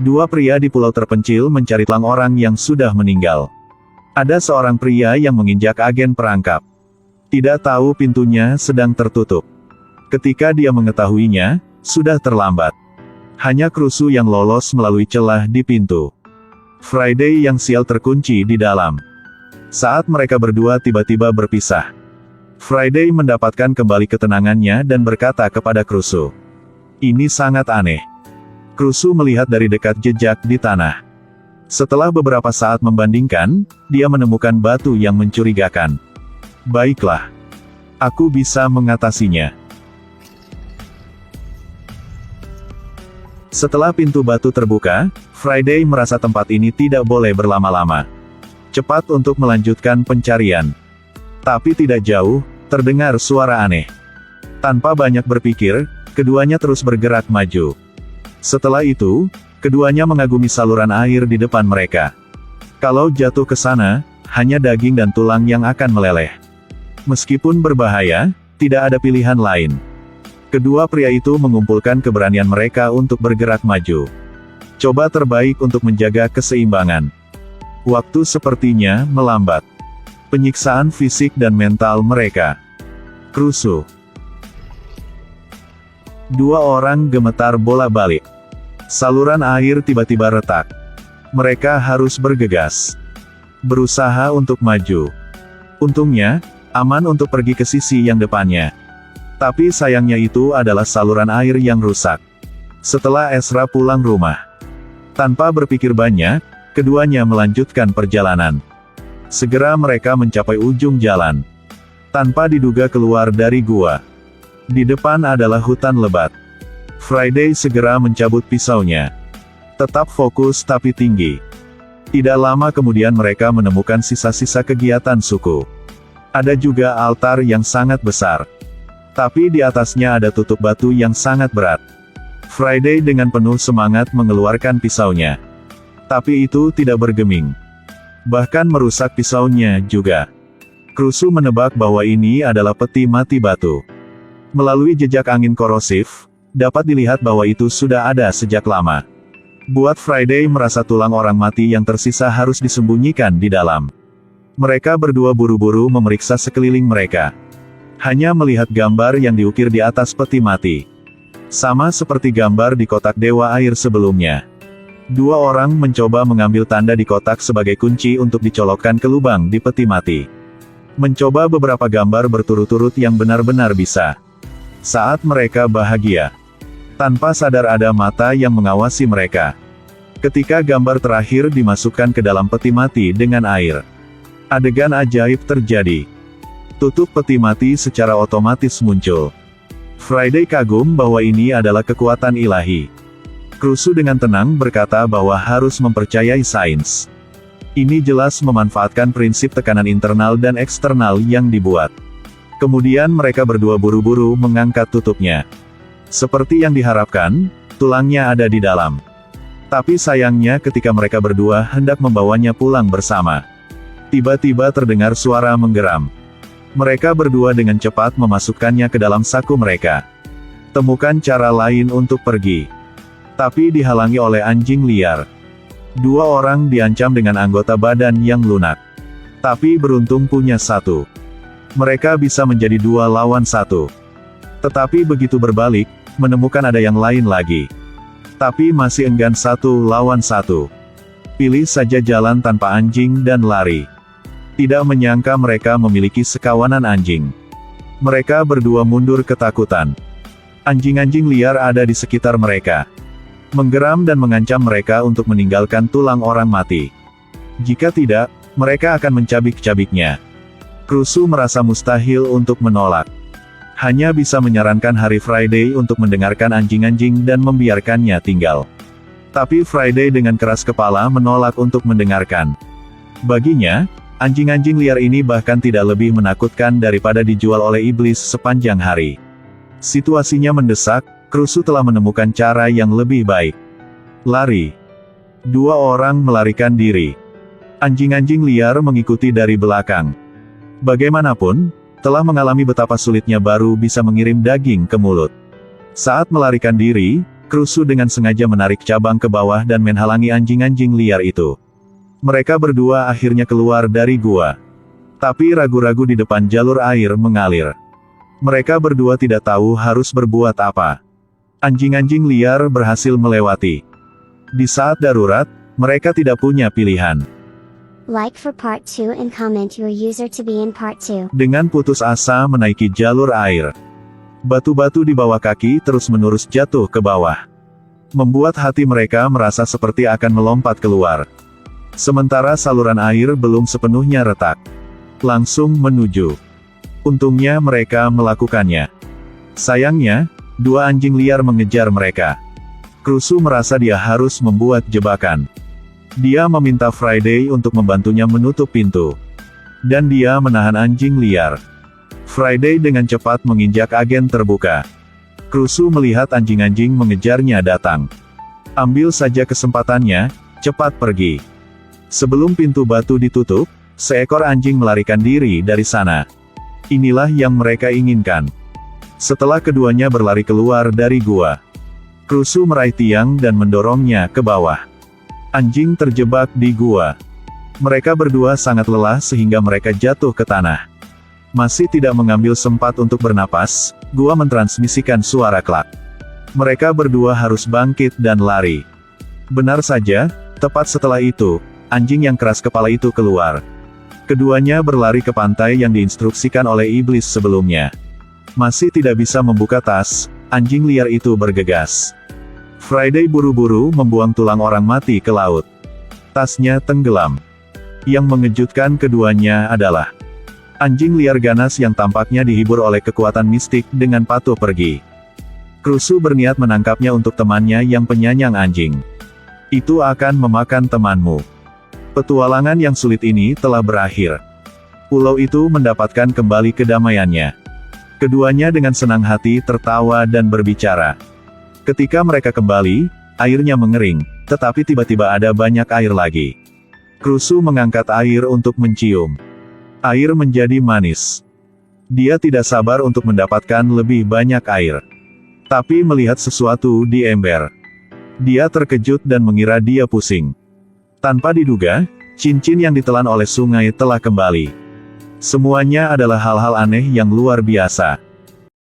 Dua pria di pulau terpencil mencari tulang orang yang sudah meninggal. Ada seorang pria yang menginjak agen perangkap. Tidak tahu pintunya sedang tertutup. Ketika dia mengetahuinya, sudah terlambat. Hanya Krusu yang lolos melalui celah di pintu. Friday yang sial terkunci di dalam. Saat mereka berdua tiba-tiba berpisah, Friday mendapatkan kembali ketenangannya dan berkata kepada Krusu, "Ini sangat aneh." Krusu melihat dari dekat jejak di tanah. Setelah beberapa saat membandingkan, dia menemukan batu yang mencurigakan. "Baiklah. Aku bisa mengatasinya." Setelah pintu batu terbuka, Friday merasa tempat ini tidak boleh berlama-lama. Cepat untuk melanjutkan pencarian. Tapi tidak jauh, terdengar suara aneh. Tanpa banyak berpikir, keduanya terus bergerak maju. Setelah itu, keduanya mengagumi saluran air di depan mereka. Kalau jatuh ke sana, hanya daging dan tulang yang akan meleleh. Meskipun berbahaya, tidak ada pilihan lain. Kedua pria itu mengumpulkan keberanian mereka untuk bergerak maju. Coba terbaik untuk menjaga keseimbangan. Waktu sepertinya melambat. Penyiksaan fisik dan mental mereka. Krusu. Dua orang gemetar bolak-balik. Saluran air tiba-tiba retak. Mereka harus bergegas. Berusaha untuk maju. Untungnya, aman untuk pergi ke sisi yang depannya. Tapi sayangnya itu adalah saluran air yang rusak. Setelah Ezra pulang rumah, tanpa berpikir banyak, keduanya melanjutkan perjalanan. Segera mereka mencapai ujung jalan. Tanpa diduga keluar dari gua. Di depan adalah hutan lebat. Friday segera mencabut pisaunya. Tetap fokus tapi tinggi. Tidak lama kemudian mereka menemukan sisa-sisa kegiatan suku. Ada juga altar yang sangat besar. Tapi di atasnya ada tutup batu yang sangat berat. Friday dengan penuh semangat mengeluarkan pisaunya. Tapi itu tidak bergeming. Bahkan merusak pisaunya juga. Krusu menebak bahwa ini adalah peti mati batu. Melalui jejak angin korosif, dapat dilihat bahwa itu sudah ada sejak lama. Buat Friday merasa tulang orang mati yang tersisa harus disembunyikan di dalam. Mereka berdua buru-buru memeriksa sekeliling mereka. Hanya melihat gambar yang diukir di atas peti mati. Sama seperti gambar di kotak dewa air sebelumnya. Dua orang mencoba mengambil tanda di kotak sebagai kunci untuk dicolokkan ke lubang di peti mati. Mencoba beberapa gambar berturut-turut yang benar-benar bisa. Saat mereka bahagia. Tanpa sadar ada mata yang mengawasi mereka. Ketika gambar terakhir dimasukkan ke dalam peti mati dengan air. Adegan ajaib terjadi. Tutup peti mati secara otomatis muncul. Friday kagum bahwa ini adalah kekuatan ilahi. Krusu dengan tenang berkata bahwa harus mempercayai sains. Ini jelas memanfaatkan prinsip tekanan internal dan eksternal yang dibuat. Kemudian mereka berdua buru-buru mengangkat tutupnya. Seperti yang diharapkan, tulangnya ada di dalam. Tapi sayangnya ketika mereka berdua hendak membawanya pulang bersama. Tiba-tiba terdengar suara menggeram. Mereka berdua dengan cepat memasukkannya ke dalam saku mereka. Temukan cara lain untuk pergi. Tapi dihalangi oleh anjing liar. Dua orang diancam dengan anggota badan yang lunak. Tapi beruntung punya satu. Mereka bisa menjadi 2 lawan 1. Tetapi begitu berbalik, menemukan ada yang lain lagi. Tapi masih enggan 1 lawan 1. Pilih saja jalan tanpa anjing dan lari. Tidak menyangka mereka memiliki sekawanan anjing. Mereka berdua mundur ketakutan. Anjing-anjing liar ada di sekitar mereka. Menggeram dan mengancam mereka untuk meninggalkan tulang orang mati. Jika tidak, mereka akan mencabik-cabiknya. Krusu merasa mustahil untuk menolak. Hanya bisa menyarankan hari Friday untuk mendengarkan anjing-anjing dan membiarkannya tinggal. Tapi Friday dengan keras kepala menolak untuk mendengarkan. Baginya, anjing-anjing liar ini bahkan tidak lebih menakutkan daripada dijual oleh iblis sepanjang hari. Situasinya mendesak, Krusu telah menemukan cara yang lebih baik. Lari. 2 orang melarikan diri. Anjing-anjing liar mengikuti dari belakang. Bagaimanapun, telah mengalami betapa sulitnya baru bisa mengirim daging ke mulut. Saat melarikan diri, Krusu dengan sengaja menarik cabang ke bawah dan menghalangi anjing-anjing liar itu. Mereka berdua akhirnya keluar dari gua. Tapi ragu-ragu di depan jalur air mengalir. Mereka berdua tidak tahu harus berbuat apa. Anjing-anjing liar berhasil melewati. Di saat darurat, mereka tidak punya pilihan. Like for part 2 and comment your user to be in part 2. Dengan putus asa menaiki jalur air. Batu-batu di bawah kaki terus-menerus jatuh ke bawah. Membuat hati mereka merasa seperti akan melompat keluar. Sementara saluran air belum sepenuhnya retak. Langsung menuju. Untungnya mereka melakukannya. Sayangnya, dua anjing liar mengejar mereka. Krusu merasa dia harus membuat jebakan. Dia meminta Friday untuk membantunya menutup pintu. Dan dia menahan anjing liar. Friday dengan cepat menginjak agen terbuka. Krusu melihat anjing-anjing mengejarnya datang. Ambil saja kesempatannya, cepat pergi. Sebelum pintu batu ditutup, seekor anjing melarikan diri dari sana. Inilah yang mereka inginkan. Setelah keduanya berlari keluar dari gua, Krusu meraih tiang dan mendorongnya ke bawah. Anjing terjebak di gua. Mereka berdua sangat lelah sehingga mereka jatuh ke tanah. Masih tidak mengambil sempat untuk bernapas, gua mentransmisikan suara klak. Mereka berdua harus bangkit dan lari. Benar saja, tepat setelah itu, anjing yang keras kepala itu keluar. Keduanya berlari ke pantai yang diinstruksikan oleh iblis sebelumnya. Masih tidak bisa membuka tas, anjing liar itu bergegas. Friday buru-buru membuang tulang orang mati ke laut. Tasnya tenggelam. Yang mengejutkan keduanya adalah anjing liar ganas yang tampaknya dihibur oleh kekuatan mistik dengan patuh pergi. Krusu berniat menangkapnya untuk temannya yang penyayang anjing. Itu akan memakan temanmu. Petualangan yang sulit ini telah berakhir. Pulau itu mendapatkan kembali kedamaiannya. Keduanya dengan senang hati tertawa dan berbicara. Ketika mereka kembali, airnya mengering, tetapi tiba-tiba ada banyak air lagi. Krusu mengangkat air untuk mencium. Air menjadi manis. Dia tidak sabar untuk mendapatkan lebih banyak air. Tapi melihat sesuatu di ember. Dia terkejut dan mengira dia pusing. Tanpa diduga, cincin yang ditelan oleh sungai telah kembali. Semuanya adalah hal-hal aneh yang luar biasa.